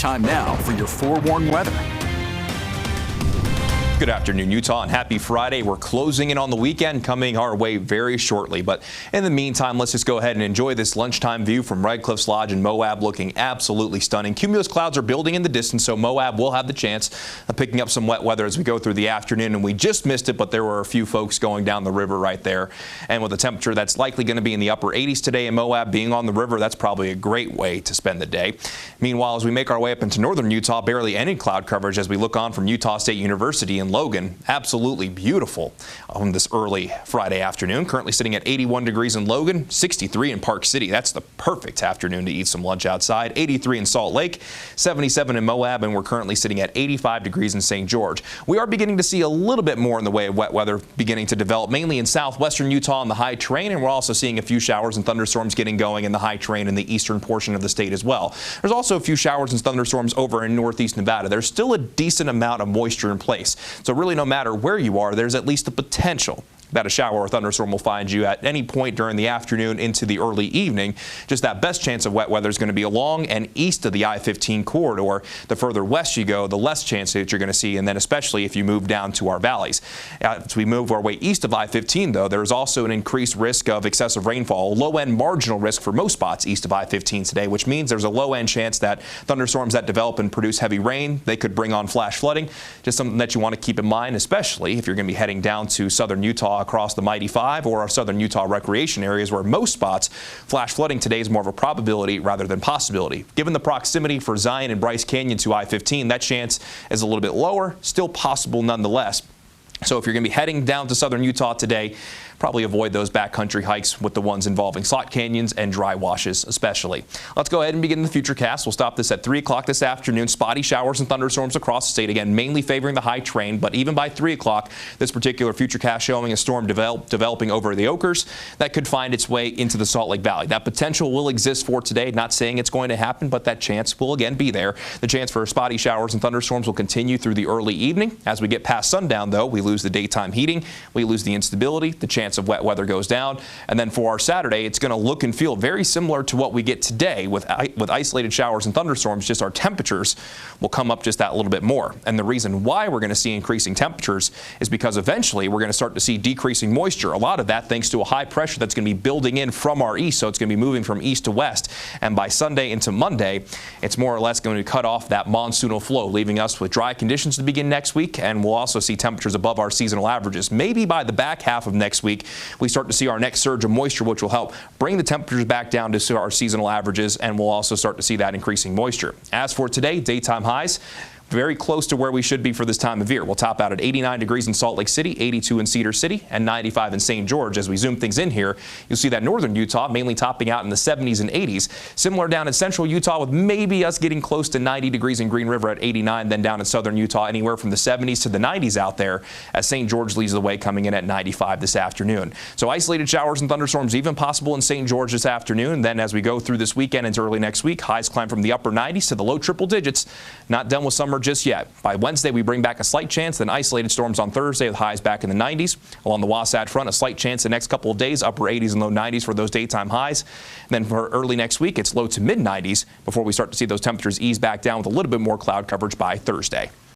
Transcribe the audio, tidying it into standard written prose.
Time now for your forewarned weather. Good afternoon, Utah, and happy Friday. We're closing in on the weekend coming our way very shortly. But in the meantime, let's just go ahead and enjoy this lunchtime view from Red Cliffs Lodge in Moab, looking absolutely stunning. Cumulus clouds are building in the distance, so Moab will have the chance of picking up some wet weather as we go through the afternoon. And we just missed it, but there were a few folks going down the river right there. And with a temperature that's likely going to be in the upper 80s today in Moab, being on the river, that's probably a great way to spend the day. Meanwhile, as we make our way up into northern Utah, barely any cloud coverage as we look on from Utah State University in Logan. Absolutely beautiful on this early Friday afternoon. Currently sitting at 81 degrees in Logan, 63 in Park City. That's the perfect afternoon to eat some lunch outside. 83 in Salt Lake, 77 in Moab, and we're currently sitting at 85 degrees in St. George. We are beginning to see a little bit more in the way of wet weather beginning to develop, mainly in southwestern Utah on the high terrain, and we're also seeing a few showers and thunderstorms getting going in the high terrain in the eastern portion of the state as well. There's also a few showers and thunderstorms over in northeast Nevada. There's still a decent amount of moisture in place, so really no matter where you are, there's at least the potential that a shower or thunderstorm will find you at any point during the afternoon into the early evening. Just that best chance of wet weather is going to be along and east of the I-15 corridor. The further west you go, the less chance that you're going to see, and then especially if you move down to our valleys. As we move our way east of I-15, though, there's also an increased risk of excessive rainfall, low-end marginal risk for most spots east of I-15 today, which means there's a low-end chance that thunderstorms that develop and produce heavy rain, they could bring on flash flooding. Just something that you want to keep in mind, especially if you're going to be heading down to southern Utah across the Mighty Five or our southern Utah recreation areas, where most spots flash flooding today is more of a probability rather than possibility. Given the proximity for Zion and Bryce Canyon to I-15, that chance is a little bit lower, still possible nonetheless. So if you're going to be heading down to southern Utah today, probably avoid those backcountry hikes with the ones involving slot canyons and dry washes especially. Let's go ahead and begin the futurecast. We'll stop this at 3 o'clock this afternoon. Spotty showers and thunderstorms across the state, again mainly favoring the high terrain, but even by 3 o'clock, this particular futurecast showing a storm developing over the Oakers that could find its way into the Salt Lake Valley. That potential will exist for today. Not saying it's going to happen, but that chance will again be there. The chance for spotty showers and thunderstorms will continue through the early evening. As we get past sundown, though, we lose the daytime heating, we lose the instability, the chance of wet weather goes down, and then for our Saturday, it's going to look and feel very similar to what we get today with isolated showers and thunderstorms. Just our temperatures will come up just that little bit more. And the reason why we're going to see increasing temperatures is because eventually we're going to start to see decreasing moisture. A lot of that thanks to a high pressure that's going to be building in from our east, so it's going to be moving from east to west. And by Sunday into Monday, it's more or less going to cut off that monsoonal flow, leaving us with dry conditions to begin next week, and we'll also see temperatures above our seasonal averages. Maybe by the back half of next week, we start to see our next surge of moisture, which will help bring the temperatures back down to our seasonal averages, and we'll also start to see that increasing moisture. As for today, daytime highs very close to where we should be for this time of year. We'll top out at 89 degrees in Salt Lake City, 82 in Cedar City, and 95 in St. George. As we zoom things in here, you'll see that northern Utah mainly topping out in the 70s and 80s. Similar down in central Utah, with maybe us getting close to 90 degrees in Green River at 89, then down in southern Utah anywhere from the 70s to the 90s out there, as St. George leads the way, coming in at 95 this afternoon. So isolated showers and thunderstorms even possible in St. George this afternoon. Then as we go through this weekend into early next week, highs climb from the upper 90s to the low triple digits. Not done with summer just yet. By Wednesday, we bring back a slight chance, then isolated storms on Thursday with highs back in the 90s. Along the Wasatch Front, a slight chance the next couple of days, upper 80s and low 90s for those daytime highs. And then for early next week, it's low to mid 90s before we start to see those temperatures ease back down with a little bit more cloud coverage by Thursday.